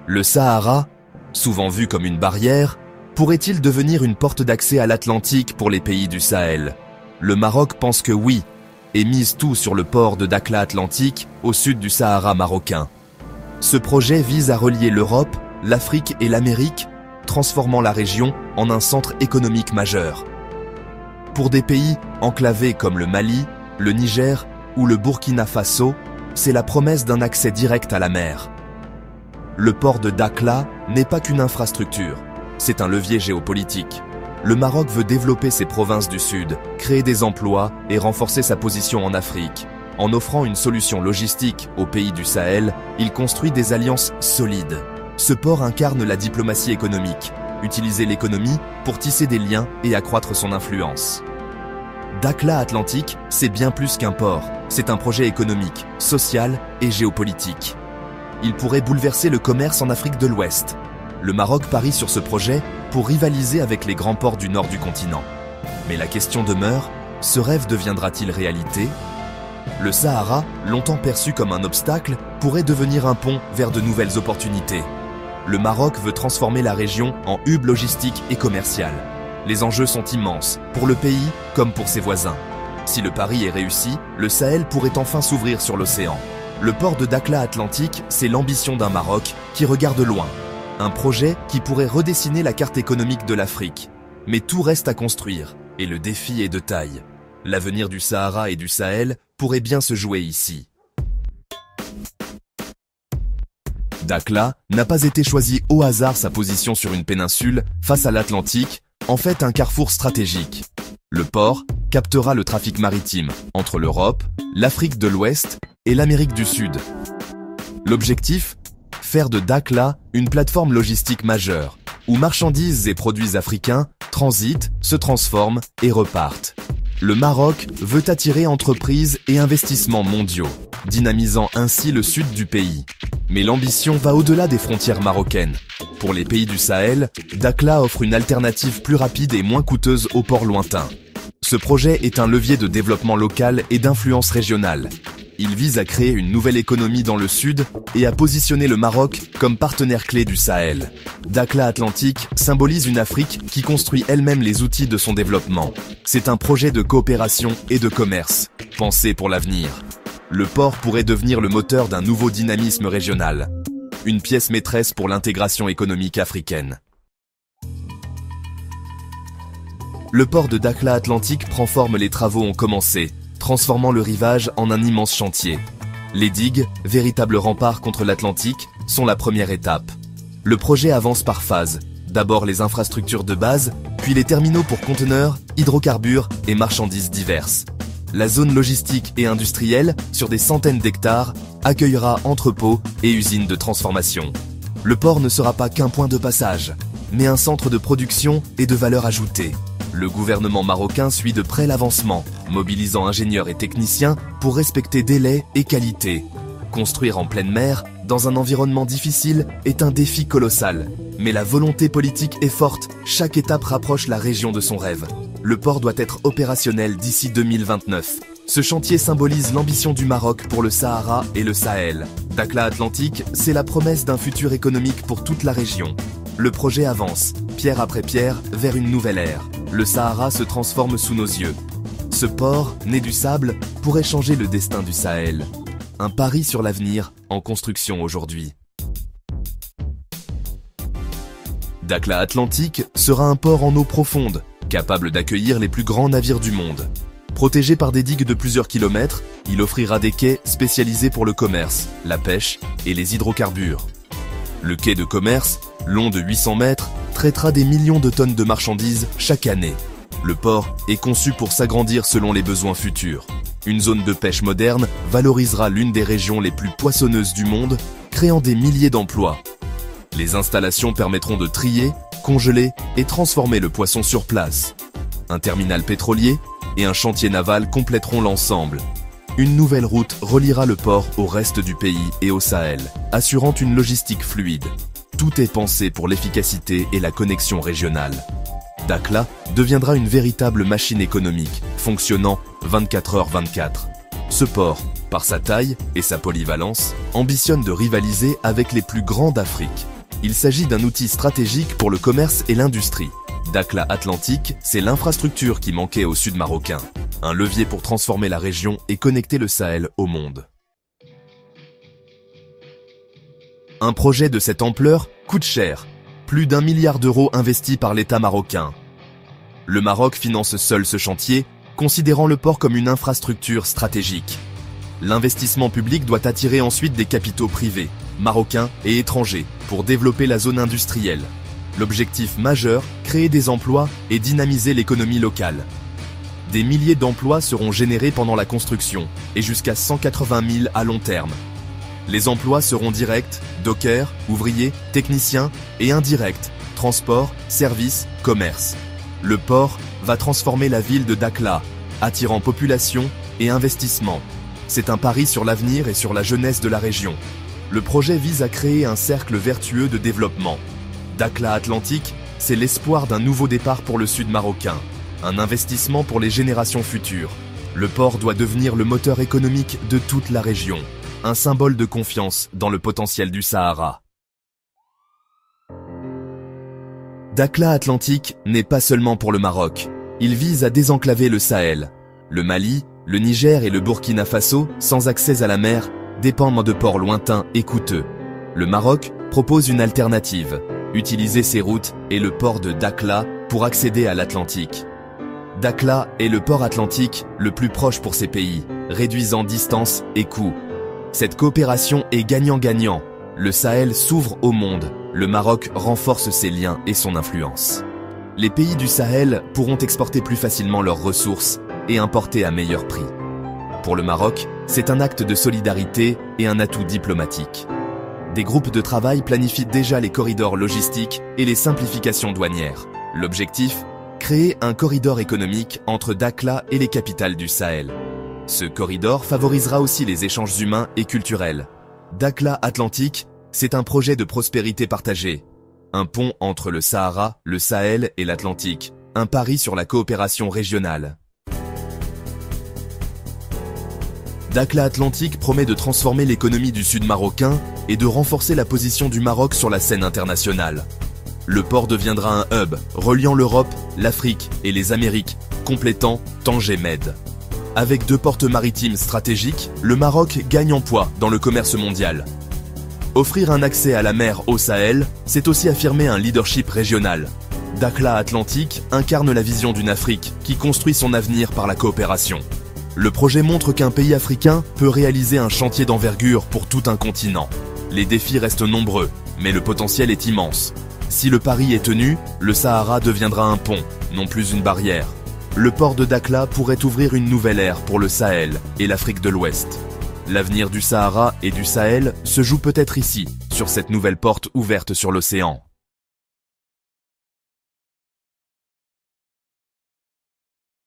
Le Sahara, souvent vu comme une barrière, pourrait-il devenir une porte d'accès à l'Atlantique pour les pays du Sahel? Le Maroc pense que oui, et mise tout sur le port de Dakhla Atlantique, au sud du Sahara marocain. Ce projet vise à relier l'Europe, l'Afrique et l'Amérique, transformant la région en un centre économique majeur. Pour des pays enclavés comme le Mali, le Niger ou le Burkina Faso, c'est la promesse d'un accès direct à la mer. Le port de Dakhla n'est pas qu'une infrastructure, c'est un levier géopolitique. Le Maroc veut développer ses provinces du Sud, créer des emplois et renforcer sa position en Afrique. En offrant une solution logistique aux pays du Sahel, il construit des alliances solides. Ce port incarne la diplomatie économique, utiliser l'économie pour tisser des liens et accroître son influence. Dakhla Atlantique, c'est bien plus qu'un port, c'est un projet économique, social et géopolitique. Il pourrait bouleverser le commerce en Afrique de l'Ouest. Le Maroc parie sur ce projet pour rivaliser avec les grands ports du nord du continent. Mais la question demeure, ce rêve deviendra-t-il réalité? Le Sahara, longtemps perçu comme un obstacle, pourrait devenir un pont vers de nouvelles opportunités. Le Maroc veut transformer la région en hub logistique et commercial. Les enjeux sont immenses, pour le pays comme pour ses voisins. Si le pari est réussi, le Sahel pourrait enfin s'ouvrir sur l'océan. Le port de Dakhla Atlantique, c'est l'ambition d'un Maroc qui regarde loin. Un projet qui pourrait redessiner la carte économique de l'Afrique. Mais tout reste à construire, et le défi est de taille. L'avenir du Sahara et du Sahel pourrait bien se jouer ici. Dakhla n'a pas été choisi au hasard. Sa position sur une péninsule face à l'Atlantique, en fait un carrefour stratégique. Le port captera le trafic maritime entre l'Europe, l'Afrique de l'Ouest et l'Amérique du Sud. L'objectif? Faire de Dakhla une plateforme logistique majeure, où marchandises et produits africains transitent, se transforment et repartent. Le Maroc veut attirer entreprises et investissements mondiaux, dynamisant ainsi le sud du pays. Mais l'ambition va au-delà des frontières marocaines. Pour les pays du Sahel, Dakhla offre une alternative plus rapide et moins coûteuse aux ports lointains. Ce projet est un levier de développement local et d'influence régionale. Il vise à créer une nouvelle économie dans le sud et à positionner le Maroc comme partenaire clé du Sahel. Dakhla Atlantique symbolise une Afrique qui construit elle-même les outils de son développement. C'est un projet de coopération et de commerce, pensé pour l'avenir. Le port pourrait devenir le moteur d'un nouveau dynamisme régional. Une pièce maîtresse pour l'intégration économique africaine. Le port de Dakhla Atlantique prend forme, les travaux ont commencé, transformant le rivage en un immense chantier. Les digues, véritables remparts contre l'Atlantique, sont la première étape. Le projet avance par phases. D'abord les infrastructures de base, puis les terminaux pour conteneurs, hydrocarbures et marchandises diverses. La zone logistique et industrielle, sur des centaines d'hectares, accueillera entrepôts et usines de transformation. Le port ne sera pas qu'un point de passage, mais un centre de production et de valeur ajoutée. Le gouvernement marocain suit de près l'avancement, mobilisant ingénieurs et techniciens pour respecter délais et qualité. Construire en pleine mer, dans un environnement difficile, est un défi colossal. Mais la volonté politique est forte, chaque étape rapproche la région de son rêve. Le port doit être opérationnel d'ici 2029. Ce chantier symbolise l'ambition du Maroc pour le Sahara et le Sahel. Dakhla Atlantique, c'est la promesse d'un futur économique pour toute la région. Le projet avance, pierre après pierre, vers une nouvelle ère. Le Sahara se transforme sous nos yeux. Ce port, né du sable, pourrait changer le destin du Sahel. Un pari sur l'avenir, en construction aujourd'hui. Dakhla Atlantique sera un port en eau profonde, capable d'accueillir les plus grands navires du monde. Protégé par des digues de plusieurs kilomètres, il offrira des quais spécialisés pour le commerce, la pêche et les hydrocarbures. Le quai de commerce, long de 800 mètres, traitera des millions de tonnes de marchandises chaque année. Le port est conçu pour s'agrandir selon les besoins futurs. Une zone de pêche moderne valorisera l'une des régions les plus poissonneuses du monde, créant des milliers d'emplois. Les installations permettront de trier, congeler et transformer le poisson sur place. Un terminal pétrolier et un chantier naval compléteront l'ensemble. Une nouvelle route reliera le port au reste du pays et au Sahel, assurant une logistique fluide. Tout est pensé pour l'efficacité et la connexion régionale. Dakhla deviendra une véritable machine économique, fonctionnant 24h/24. Ce port, par sa taille et sa polyvalence, ambitionne de rivaliser avec les plus grands d'Afrique. Il s'agit d'un outil stratégique pour le commerce et l'industrie. Dakhla Atlantique, c'est l'infrastructure qui manquait au sud marocain. Un levier pour transformer la région et connecter le Sahel au monde. Un projet de cette ampleur coûte cher. Plus d'1 milliard d'euros investis par l'État marocain. Le Maroc finance seul ce chantier, considérant le port comme une infrastructure stratégique. L'investissement public doit attirer ensuite des capitaux privés, marocains et étrangers, pour développer la zone industrielle. L'objectif majeur, créer des emplois et dynamiser l'économie locale. Des milliers d'emplois seront générés pendant la construction, et jusqu'à 180 000 à long terme. Les emplois seront directs, dockers, ouvriers, techniciens, et indirects, transport, services, commerce. Le port va transformer la ville de Dakhla, attirant population et investissement. C'est un pari sur l'avenir et sur la jeunesse de la région. Le projet vise à créer un cercle vertueux de développement. Dakhla Atlantique, c'est l'espoir d'un nouveau départ pour le sud marocain, un investissement pour les générations futures. Le port doit devenir le moteur économique de toute la région, un symbole de confiance dans le potentiel du Sahara. Dakhla Atlantique n'est pas seulement pour le Maroc, il vise à désenclaver le Sahel. Le Mali, le Niger et le Burkina Faso, sans accès à la mer, dépendent de ports lointains et coûteux. Le Maroc propose une alternative, utiliser ces routes et le port de Dakhla pour accéder à l'Atlantique. Dakhla est le port atlantique le plus proche pour ces pays, réduisant distance et coûts. Cette coopération est gagnant-gagnant. Le Sahel s'ouvre au monde, le Maroc renforce ses liens et son influence. Les pays du Sahel pourront exporter plus facilement leurs ressources et importer à meilleur prix. Pour le Maroc, c'est un acte de solidarité et un atout diplomatique. Des groupes de travail planifient déjà les corridors logistiques et les simplifications douanières. L'objectif ? Créer un corridor économique entre Dakhla et les capitales du Sahel. Ce corridor favorisera aussi les échanges humains et culturels. Dakhla Atlantique, c'est un projet de prospérité partagée. Un pont entre le Sahara, le Sahel et l'Atlantique. Un pari sur la coopération régionale. Dakhla Atlantique promet de transformer l'économie du sud marocain et de renforcer la position du Maroc sur la scène internationale. Le port deviendra un hub reliant l'Europe, l'Afrique et les Amériques, complétant Tanger-Med. Avec 2 portes maritimes stratégiques, le Maroc gagne en poids dans le commerce mondial. Offrir un accès à la mer au Sahel, c'est aussi affirmer un leadership régional. Dakhla Atlantique incarne la vision d'une Afrique qui construit son avenir par la coopération. Le projet montre qu'un pays africain peut réaliser un chantier d'envergure pour tout un continent. Les défis restent nombreux, mais le potentiel est immense. Si le pari est tenu, le Sahara deviendra un pont, non plus une barrière. Le port de Dakhla pourrait ouvrir une nouvelle ère pour le Sahel et l'Afrique de l'Ouest. L'avenir du Sahara et du Sahel se joue peut-être ici, sur cette nouvelle porte ouverte sur l'océan.